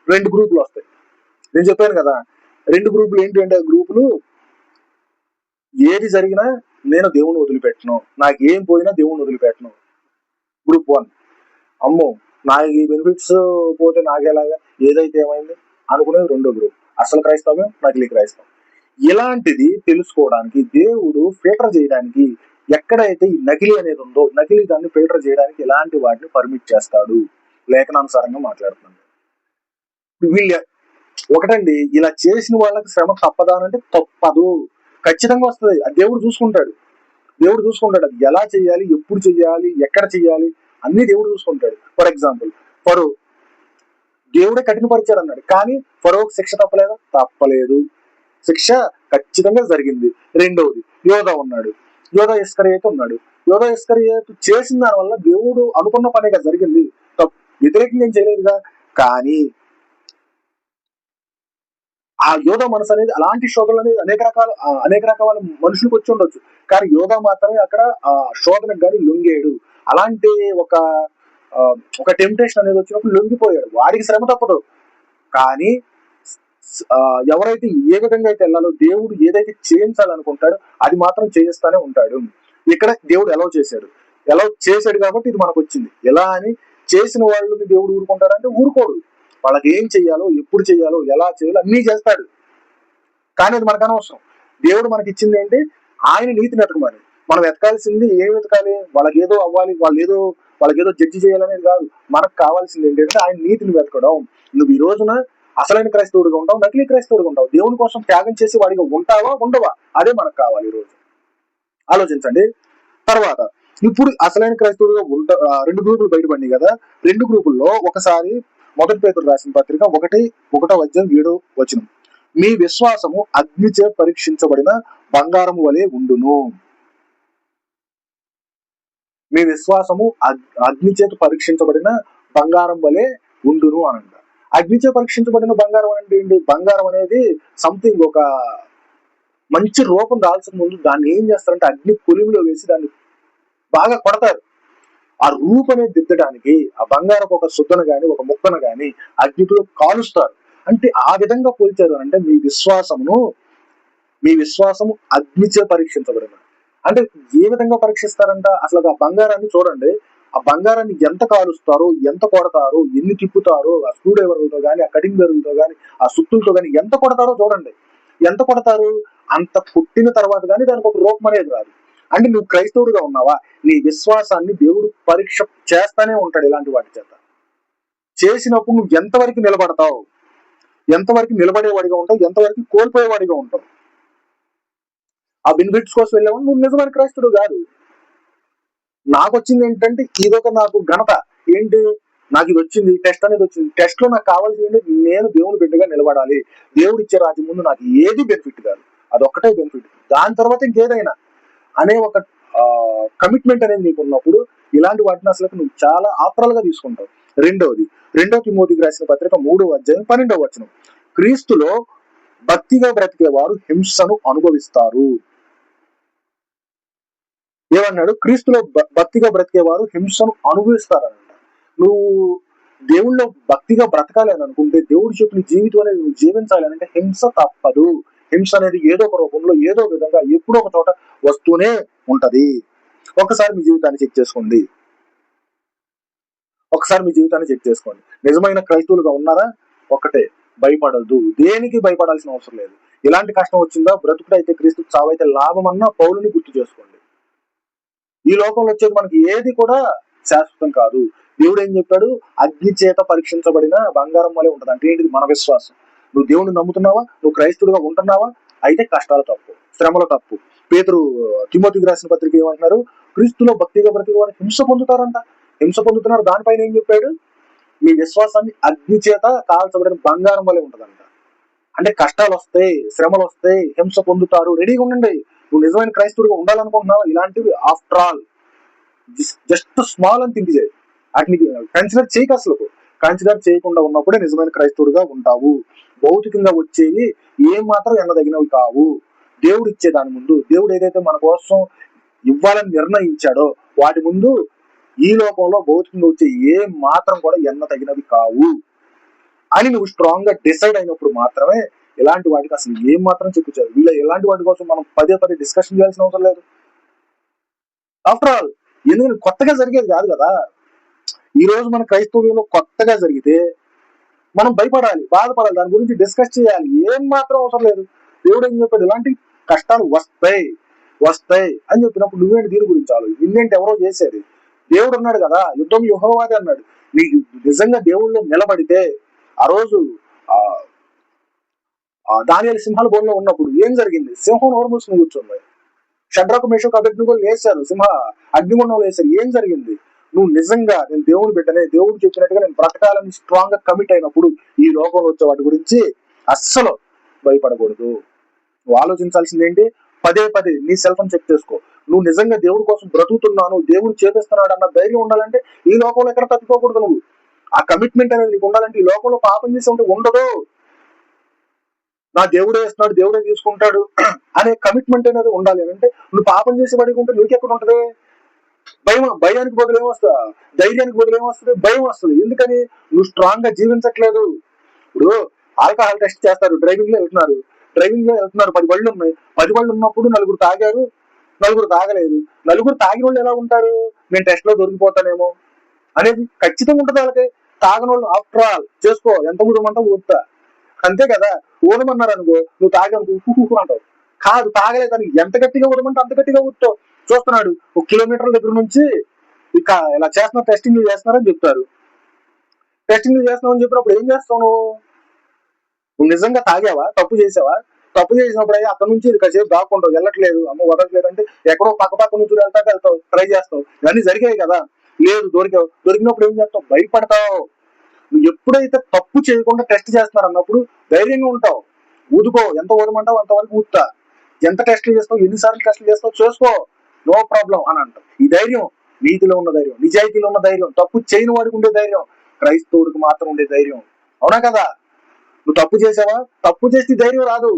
2 గ్రూపులు వస్తాయి. నేను చెప్పాను కదా, 2 గ్రూపులు ఏంటి అంటే, గ్రూపులు ఏది జరిగినా నేను దేవుని వదిలిపెట్టను, నాకు ఏం పోయినా దేవుని వదిలిపెట్టను. గ్రూప్ 1, అమ్మో నాకు ఈ బెనిఫిట్స్ పోతే నాకేలాగా, ఏదైతే ఏమైంది అనుకునేది 2వ గ్రూప్. అసలు క్రైస్తవ్యం, నకిలీ క్రైస్తవం. ఇలాంటిది తెలుసుకోవడానికి దేవుడు ఫిల్టర్ చేయడానికి ఎక్కడైతే ఈ నకిలీ అనేది ఉందో, నకిలీ దాన్ని ఫిల్టర్ చేయడానికి ఇలాంటి వాటిని పర్మిట్ చేస్తాడు. లేఖనానుసారంగా మాట్లాడుతున్నాను. వీళ్ళు ఒకటండి, ఇలా చేసిన వాళ్ళకి శ్రమ తప్పదా అంటే తప్పదు, ఖచ్చితంగా వస్తుంది. అది దేవుడు చూసుకుంటాడు. అది ఎలా చేయాలి, ఎప్పుడు చెయ్యాలి, ఎక్కడ చెయ్యాలి అన్ని దేవుడు చూసుకుంటాడు. ఫర్ ఎగ్జాంపుల్, ఫరో దేవుడే కఠినపరిచాడు అన్నాడు, కానీ ఫరోకి శిక్ష తప్పలేదా? తప్పలేదు. శిక్ష ఖచ్చితంగా జరిగింది. రెండవది, యోధా ఉన్నాడు, యోధా ఇస్కరియోతు ఉన్నాడు. యోధా ఇస్కరియోతు చేసిన దాని వల్ల దేవుడు అనుకున్న పనిగా జరిగింది. వ్యతిరేకంగా ఏం చేయలేదుగా. కానీ ఆ యోధా మనసు అనేది అలాంటి శోధనలు అనేది అనేక రకాల మనుషులకు వచ్చి ఉండొచ్చు, కానీ యోధా మాత్రమే అక్కడ ఆ శోధనకు కానీ లొంగాడు. అలాంటి ఒక టెంప్టేషన్ అనేది వచ్చినప్పుడు లొంగిపోయాడు. వాడికి శ్రమ తప్పదు. కానీ ఎవరైతే ఏ విధంగా అయితే వెళ్ళాలో, దేవుడు ఏదైతే చేయించాలనుకుంటాడో అది మాత్రం చేయిస్తానే ఉంటాడు. ఇక్కడ దేవుడు ఎలా చేశాడు కాబట్టి ఇది మనకు వచ్చింది. ఎలా అని చేసిన వాళ్ళని దేవుడు ఊరుకుంటాడంటే ఊరుకోడు. వాళ్ళకి ఏం చెయ్యాలో, ఎప్పుడు చెయ్యాలో, ఎలా చేయాలో అన్నీ చేస్తాడు. కానీ అది మనకు అనవసరం. దేవుడు మనకి ఇచ్చింది ఏంటి? ఆయన నీతిని ఎతకమని. మనం వెతకాల్సింది ఏం వెతకాలి? వాళ్ళకి ఏదో అవ్వాలి, వాళ్ళకి ఏదో జడ్జి చేయాలనేది కాదు. మనకు కావాల్సింది ఏంటంటే ఆయన నీతిని వెతకడం. నువ్వు ఈ రోజున అసలైన క్రైస్తవుడిగా ఉంటావు, నకిలీ క్రైస్తవుడిగా ఉంటావు. దేవుని కోసం త్యాగం చేసి వాడిగా ఉంటావా, ఉండవా? అదే మనకు కావాలి. ఈ రోజు ఆలోచించండి. తర్వాత ఇప్పుడు అసలైన క్రైస్తవుడిగా రెండు గ్రూపులు బయటపడినాయి కదా. రెండు గ్రూపుల్లో ఒకసారి మొదటి పేతురు రాసిన పత్రిక 1:7 మీ విశ్వాసము అగ్నిచే పరీక్షించబడిన బంగారము వలె ఉండును. మీ విశ్వాసము అగ్నిచేత పరీక్షించబడిన బంగారం వలె ఉండును అనంట. అగ్నిచే పరీక్షించబడిన బంగారం అంటే ఏంటి? బంగారం అనేది సంథింగ్ ఒక మంచి రూపం దాల్సిన ముందు దాన్ని ఏం చేస్తారంటే అగ్ని కొలిమిలో వేసి దాన్ని బాగా కొడతారు. ఆ రూపనే దిద్దడానికి ఆ బంగారపు ఒక సుద్దను గాని ఒక ముక్కను గాని అగ్నిలో కాలుస్తారు. అంటే ఆ విధంగా పోల్చారు అంటే మీ విశ్వాసము అగ్నిచే పరీక్షించబడిన. అంటే ఏ విధంగా పరీక్షిస్తారంట? అసలు ఆ బంగారాన్ని చూడండి. ఆ బంగారాన్ని ఎంత కాలుస్తారో, ఎంత కొడతారో, ఎన్ని తిప్పుతారో, ఆ స్క్రూ డ్రైవర్లతో కానీ, ఆ కటింగ్ బెరులతో కానీ, ఆ సుత్తులతో కానీ ఎంత కొడతారో చూడండి. ఎంత కొడతారు? అంత పుట్టిన తర్వాత కానీ దానికి ఒక రూపం అనేది రాదు. అంటే నువ్వు క్రైస్తవుడిగా ఉన్నావా? నీ విశ్వాసాన్ని దేవుడు పరీక్ష చేస్తానే ఉంటాడు ఇలాంటి వాటి చేత. చేసినప్పుడు నువ్వు ఎంతవరకు నిలబడతావు, ఎంతవరకు నిలబడేవాడిగా ఉంటావు, ఎంతవరకు కోల్పోయేవాడిగా ఉంటావు. ఆ బెనిఫిట్స్ కోసం వెళ్ళావు, నువ్వు నిజమైన క్రైస్తవుడు కాదు. నాకు వచ్చింది ఏంటంటే ఇదొక నాకు ఘనత. ఏంటి? నాకు ఇది వచ్చింది, టెస్ట్ అనేది వచ్చింది. టెస్ట్ లో నాకు కావాల్సింది నేను దేవుని బిడ్డగా నిలబడాలి. దేవుడు ఇచ్చే రాజ్యం ముందు నాకు ఏది బెనిఫిట్ కాదు, అదొక్కటే బెనిఫిట్. దాని తర్వాత ఇంకేదైనా అనే ఒక కమిట్మెంట్ అనేది నీకు ఉన్నప్పుడు ఇలాంటి వాటిని అసలు నువ్వు చాలా ఆత్రాలుగా తీసుకుంటావు. రెండో తిమోతికి రాసిన పత్రిక 3:12 క్రీస్తులో భక్తిగా బ్రతికేవారు హింసను అనుభవిస్తారు. ఏమన్నాడు? క్రీస్తులో భక్తిగా బ్రతికేవారు హింసను అనుభవిస్తారంట. నువ్వు దేవుళ్ళో భక్తిగా బ్రతకాలి అని అనుకుంటే, దేవుడు చెప్పిన జీవితం అనేది నువ్వు జీవించాలి అంటే హింస తప్పదు. హింస అనేది ఏదో ఒక రూపంలో, ఏదో విధంగా, ఎప్పుడో ఒక చోట వస్తూనే ఉంటది. ఒకసారి మీ జీవితాన్ని చెక్ చేసుకోండి. నిజమైన క్రైస్తవులుగా ఉన్నారా? ఒకటే, భయపడద్దు. దేనికి భయపడాల్సిన అవసరం లేదు. ఇలాంటి కష్టం వచ్చిందా, బ్రతుకుడైతే క్రీస్తు, చావైతే లాభం అన్న పౌలుని గుర్తు చేసుకోండి. ఈ లోకంలో వచ్చేది మనకి ఏది కూడా శాశ్వతం కాదు. దేవుడు ఏం చెప్పాడు? అగ్ని చేత పరీక్షించబడిన బంగారం వలె ఉంటది. అంటే ఏంటిది? మన విశ్వాసం. నువ్వు దేవుడిని నమ్ముతున్నావా? నువ్వు క్రైస్తవుడిగా ఉంటున్నావా? అయితే కష్టాలు తప్పు, శ్రమలు తప్పు. పేతురు తిమోతికి రాసిన పత్రిక ఏమంటున్నారు? క్రీస్తులో భక్తిగా బ్రతికే వారు హింస పొందుతారంట. హింస పొందుతున్నారు. దానిపైన ఏం చెప్పాడు? మీ విశ్వాసాన్ని అగ్ని చేత కాల్చబడిన బంగారం వలె ఉంటదంట. అంటే కష్టాలు వస్తాయి, శ్రమలు వస్తాయి, హింస పొందుతారు, రెడీగా ఉండండి. నువ్వు నిజమైన క్రైస్తవుడిగా ఉండాలనుకుంటున్నావా? ఇలాంటివి ఆఫ్టర్ ఆల్ జస్ట్ స్మాల్ అని థింక్ చేయి. వాటిని కన్సిడర్ చేయక. అసలు కన్సిడర్ చేయకుండా ఉన్నప్పుడే నిజమైన క్రైస్తవుడిగా ఉంటావు. భౌతికంగా వచ్చేవి ఏం మాత్రం ఎన్నదగినవి కావు. దేవుడు ఇచ్చే దాని ముందు, దేవుడు ఏదైతే మన కోసం ఇవ్వాలని నిర్ణయించాడో వాటి ముందు ఈ లోకంలో భౌతికంగా వచ్చే ఏ మాత్రం కూడా ఎన్నదగినవి కావు అని నువ్వు స్ట్రాంగ్ గా డిసైడ్ అయినప్పుడు మాత్రమే ఇలాంటి వాటికి అసలు ఏం మాత్రం చెప్పుచారు. ఇలాంటి వాటి కోసం మనం పదే డిస్కషన్ చేయాల్సిన అవసరం లేదు. ఆఫ్టర్ ఆల్ ఎందుకంటే కొత్తగా జరిగేది కాదు కదా. ఈ రోజు మన క్రైస్తవ్యంలో కొత్తగా జరిగితే మనం భయపడాలి, బాధపడాలి, దాని గురించి డిస్కస్ చేయాలి. ఏం మాత్రం అవసరం లేదు. దేవుడు ఏం చెప్పాడు? ఇలాంటి కష్టాలు వస్తాయి అని చెప్పినప్పుడు నువ్వేంటి దీని గురించి ఆలోచించి? నిన్నేంటి ఎవరో చేసేది? దేవుడు అన్నాడు కదా, యుద్ధం యెహోవాదే అన్నాడు. నీకు నిజంగా దేవుళ్ళో నిలబడితే, ఆ రోజు దానియేలు సింహాల బోన్లో ఉన్నప్పుడు ఏం జరిగింది? సింహం నోరు మూసుకుని కూర్చుంది. షడ్రకు మేషకు అబేద్నెగోలు వేశారు, అగ్నిగుండంలో వేశారు. ఏం జరిగింది? నువ్వు నిజంగా నేను దేవుని బిడ్డనే, దేవుడు చెప్పినట్టుగా నేను బ్రతకాలని స్ట్రాంగ్ గా కమిట్ అయినప్పుడు ఈ లోకంలో వచ్చే వాటి గురించి అస్సలు భయపడకూడదు. నువ్వు ఆలోచించాల్సింది ఏంటి? పదే నీ సెల్ఫ్ అని చెక్ చేసుకో. నువ్వు నిజంగా దేవుడి కోసం బ్రతుకుతున్నాను, దేవుడు చేపిస్తున్నాడు అన్న ధైర్యం ఉండాలంటే ఈ లోకంలో ఎక్కడ తప్పిపోకూడదు. నువ్వు ఆ కమిట్మెంట్ అనేది నీకు ఉండాలంటే ఈ లోకంలో పాపం చేసి ఉంటే ఉండదు. నా దేవుడే ఇస్తున్నాడు, దేవుడే తీసుకుంటాడు అనే కమిట్మెంట్ అనేది ఉండాలి. అంటే నువ్వు పాపం చేసి పడి ఉంటే నీకెక్కడ ఉంటది? భయానికి బదులు ఏమొస్తా? ధైర్యానికి బదులు ఏమొస్తుంది? భయం వస్తుంది. ఎందుకని? నువ్వు స్ట్రాంగ్ గా జీవించట్లేదు. ఇప్పుడు ఆల్కహాల్ టెస్ట్ చేస్తారు, డ్రైవింగ్ లో వెళ్తున్నారు 10 బళ్ళు ఉన్నాయి. 10 బళ్ళు ఉన్నప్పుడు 9 తాగారు, 9 తాగలేదు. 9 తాగిన వాళ్ళు ఎలా ఉంటారు? నేను టెస్ట్ లో దొరికిపోతానేమో అనేది ఖచ్చితంగా ఉంటుంది వాళ్ళకి. తాగిన వాళ్ళు ఆఫ్టర్ ఆల్ చేసుకో, ఎంత ఊరమంటా ఊరుతా, అంతే కదా. ఊరమన్నారు అనుకో, నువ్వు తాగాను అంటావు. కాదు, తాగలేదని ఎంత గట్టిగా ఊరమంటే అంత గట్టిగా ఊరుతావు. చూస్తున్నాడు 1 కిలోమీటర్ల దగ్గర నుంచి ఇక ఇలా చేస్తున్నారు, టెస్టింగ్ చేస్తున్నారని చెప్తారు. టెస్టింగ్ చేస్తున్నావు అని చెప్పినప్పుడు ఏం చేస్తావు నువ్వు నిజంగా తాగావా, తప్పు చేసావా? తప్పు చేసినప్పుడు అక్కడ నుంచి కాసేపు దాక్కుంటావు, వెళ్ళట్లేదు, అమ్మ వదలట్లేదు అంటే ఎక్కడో పక్క నుంచి వెళ్తావు, ట్రై చేస్తావు, ఇవన్నీ జరిగాయి కదా. లేదు, దొరికినప్పుడు ఏం చేస్తావు? భయపడతావు. నువ్వు ఎప్పుడైతే తప్పు చేయకుండా టెస్ట్ చేస్తున్నారు అన్నప్పుడు ధైర్యంగా ఉంటావు. ఊదుకో, ఎంత ఊదమంటావు అంతవరకు ఊదుతా, ఎంత టెస్టులు చేస్తావు, ఎన్నిసార్లు టెస్టులు చేస్తావు చేసుకో, నో ప్రాబ్లం అని అంటావు. ఈ ధైర్యం నీతిలో ఉన్న ధైర్యం, నిజాయితీలో ఉన్న ధైర్యం, తప్పు చేయని వాడికి ఉండే ధైర్యం, క్రైస్తవుడికి మాత్రం ఉండే ధైర్యం. అవునా కదా? నువ్వు తప్పు చేసావా? తప్పు చేస్తే ధైర్యం రాదు.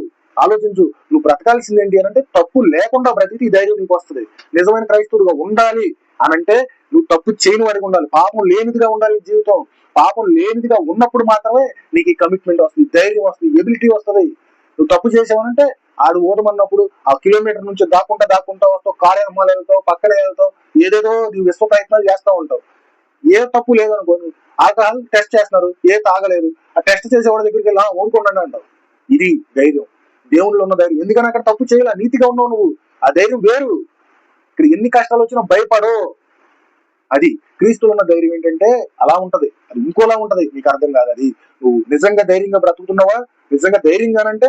ఆలోచించు, నువ్వు బ్రతకాల్సింది ఏంటి అని అంటే తప్పు లేకుండా బ్రతికి ఈ ధైర్యం నీకు వస్తుంది. నిజమైన క్రైస్తవుడిగా ఉండాలి అని అంటే నువ్వు తప్పు చేయని వాడికి ఉండాలి, పాపం లేనిదిగా ఉండాలి జీవితం. పాపం లేనిదిగా ఉన్నప్పుడు మాత్రమే నీకు ఈ కమిట్మెంట్ వస్తుంది, ధైర్యం వస్తుంది, ఎబిలిటీ వస్తుంది. నువ్వు తప్పు చేసావనంటే ఆడు ఊదమన్నప్పుడు ఆ కిలోమీటర్ నుంచి దాక్కుంటా వస్తావు, కార్యక్రమాలు వెళ్తావు, పక్కనే వెళ్తావు, ఏదేదో నీ విశ్వ ప్రయత్నాలు చేస్తూ ఉంటావు. ఏ తప్పు లేదనుకో, ఆల్కహాల్ టెస్ట్ చేస్తున్నారు, ఏ తాగలేదు, ఆ టెస్ట్ చేసేవాడి దగ్గరికి వెళ్ళి ఊరుకోండి అంటావు. ఇది ధైర్యం, దేవుళ్ళు ఉన్న ధైర్యం. ఎందుకని అక్కడ తప్పు చేయాల, నీతిగా ఉన్నావు నువ్వు, ఆ ధైర్యం వేరు. ఇక్కడ ఎన్ని కష్టాలు వచ్చినా భయపడు. అది క్రీస్తులో ఉన్న ధైర్యం ఏంటంటే అలా ఉంటది, అది ఇంకోలా ఉంటది, నీకు అర్థం కాదు. అది నువ్వు నిజంగా ధైర్యంగా బ్రతుకుతున్నావా? నిజంగా ధైర్యంగానంటే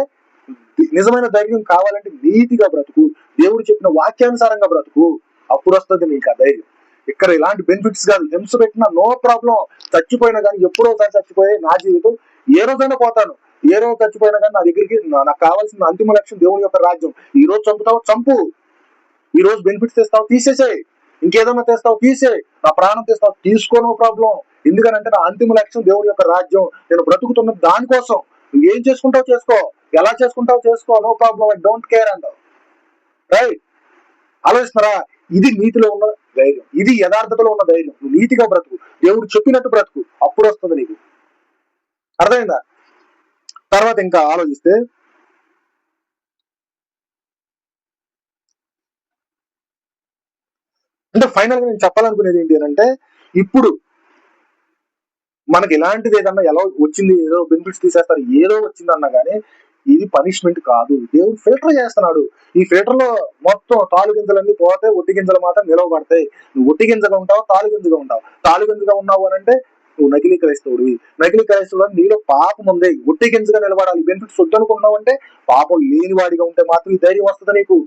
నిజమైన ధైర్యం కావాలంటే నీతిగా బ్రతుకు, దేవుడు చెప్పిన వాక్యానుసారంగా బ్రతుకు, అప్పుడు వస్తుంది నీకు ఆ ధైర్యం. ఇక్కడ ఇలాంటి బెనిఫిట్స్ కాదు, హింస పెట్టినా నో ప్రాబ్లం, చచ్చిపోయినా కానీ, ఎప్పుడోసారి చచ్చిపోయే నా జీవితం, ఏ రోజైనా పోతాను, ఏ రోజు చచ్చిపోయినా కానీ నా దగ్గరికి నాకు కావాల్సిన అంతిమ లక్ష్యం దేవుని యొక్క రాజ్యం. ఈ రోజు చంపుతావు, చంపు, ఈ రోజు బెనిఫిట్స్ తెస్తావు, తీసేసాయి, ఇంకేదైనా తెస్తావు, తీసే, నా ప్రాణం తెస్తావు, తీసుకో, నో ప్రాబ్లం. ఎందుకనంటే నా అంతిమ లక్ష్యం దేవుని యొక్క రాజ్యం, నేను బ్రతుకుతున్న దానికోసం. నువ్వు ఏం చేసుకుంటావు చేసుకో, ఎలా చేసుకుంటావు చేసుకో, no problem, I don't care అంటావు. రైట్? ఆలోచిస్తున్నారా? ఇది నీతిలో ఉన్న ధైర్యం, ఇది యథార్థతలో ఉన్న ధైర్యం. నువ్వు నీతిగా బ్రతుకు, దేవుడు చెప్పినట్టు బ్రతుకు, అప్పుడు వస్తుంది నీకు. అర్థమైందా? తర్వాత ఇంకా ఆలోచిస్తే అంటే ఫైనల్ గా నేను చెప్పాలనుకునేది ఏంటి అంటే, ఇప్పుడు మనకి ఎలాంటిది ఏదన్నా ఎలా వచ్చింది, ఏదో బెనిఫిట్స్ తీసేస్తారు, ఏదో వచ్చిందన్నా కానీ ఇది పనిష్మెంట్ కాదు, దేవుడు ఫిల్టర్ చేస్తున్నాడు. ఈ ఫిల్టర్ లో మొత్తం తాలు గింజలన్నీ పోతే ఒట్టి గింజలు మాత్రం నిలవబడతాయి. నువ్వు ఒట్టి గింజగా ఉంటావు, తాలు గింజగా ఉంటావు. తాలు గింజగా ఉన్నావు అని అంటే నువ్వు నకిలీ క్రైస్తవుడివి. నకిలీ క్రైస్తవుడు నీలో పాపం ఉంది, ఒట్టి గింజగా నిలబడాలి. బెనిఫిట్స్ వద్దనుకున్నావు అంటే, పాపం లేనివాడిగా ఉంటే మాత్రం ఈ ధైర్యం వస్తుంది నీకు.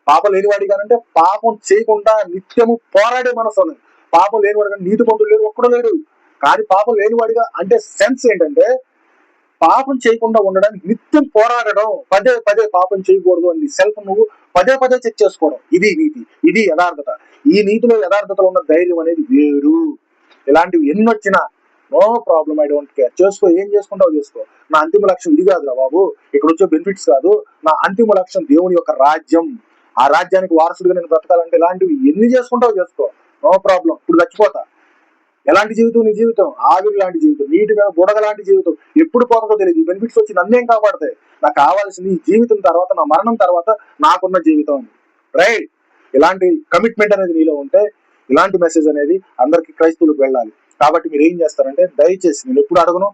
పాపం లేనివాడిగానంటే పాపం చేయకుండా నిత్యము పోరాడే మనసు. పాపం లేనివాడిగా నీతి బంధువులు లేడు, ఒక్కడో లేడు. కానీ పాపం లేనివాడిగా అంటే సెన్స్ ఏంటంటే, పాపం చేయకుండా ఉండడానికి నిత్యం పోరాడడం, పదే పదే పాపం చేయకూడదు అని సెల్ఫ్ నువ్వు పదే పదే చెక్ చేసుకోవడం, ఇది నీతి, ఇది యథార్థత. ఈ నీతిలో యథార్థతలో ఉన్న ధైర్యం అనేది వేరు. ఇలాంటివి ఎన్ని వచ్చినా no problem, I don't care, చేసుకో, ఏం చేసుకుంటావు చేసుకో. నా అంతిమ లక్ష్యం ఇది కాదురా బాబు, ఇక్కడ వచ్చే బెనిఫిట్స్ కాదు, నా అంతిమ లక్ష్యం దేవుని యొక్క రాజ్యం. ఆ రాజ్యానికి వారసుడిగా నేను బ్రతకాలంటే ఇలాంటివి ఎన్ని చేసుకుంటావు చేసుకో, నో ప్రాబ్లం. ఇప్పుడు చచ్చిపోతా, ఎలాంటి జీవితం నీ జీవితం? ఆవిరి లాంటి జీవితం, నీటిగా బుడగ లాంటి జీవితం, ఎప్పుడు పోతుందో తెలియదు. ఈ బెనిఫిట్స్ వచ్చి నన్నేం కాపాడతాయి? నాకు కావాల్సింది ఈ జీవితం తర్వాత, నా మరణం తర్వాత నాకున్న జీవితం. రైట్? ఇలాంటి కమిట్మెంట్ అనేది నీలో ఉంటే ఇలాంటి మెసేజ్ అనేది అందరికి క్రైస్తవులకు వెళ్ళాలి. కాబట్టి మీరు ఏం చేస్తారంటే, దయచేసి నేను ఎప్పుడు అడగను,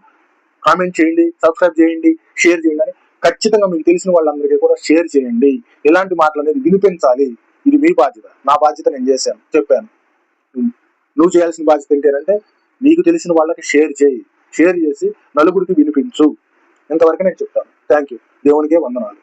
కామెంట్ చేయండి, సబ్స్క్రైబ్ చేయండి, షేర్ చేయండి అని ఖచ్చితంగా మీకు తెలిసిన వాళ్ళందరికీ కూడా షేర్ చేయండి. ఇలాంటి మాటలు అనేది వినిపించాలి. ఇది మీ బాధ్యత, నా బాధ్యత నేను చేశాను, చెప్పాను. నువ్వు చేయాల్సిన బాధ్యత ఏంటంటే, నీకు తెలిసిన వాళ్ళకి షేర్ చేయి, షేర్ చేసి నలుగురికి వినిపించు. ఇంతవరకు నేను చెప్తాను. Thank you. దేవునికే వందనాలు.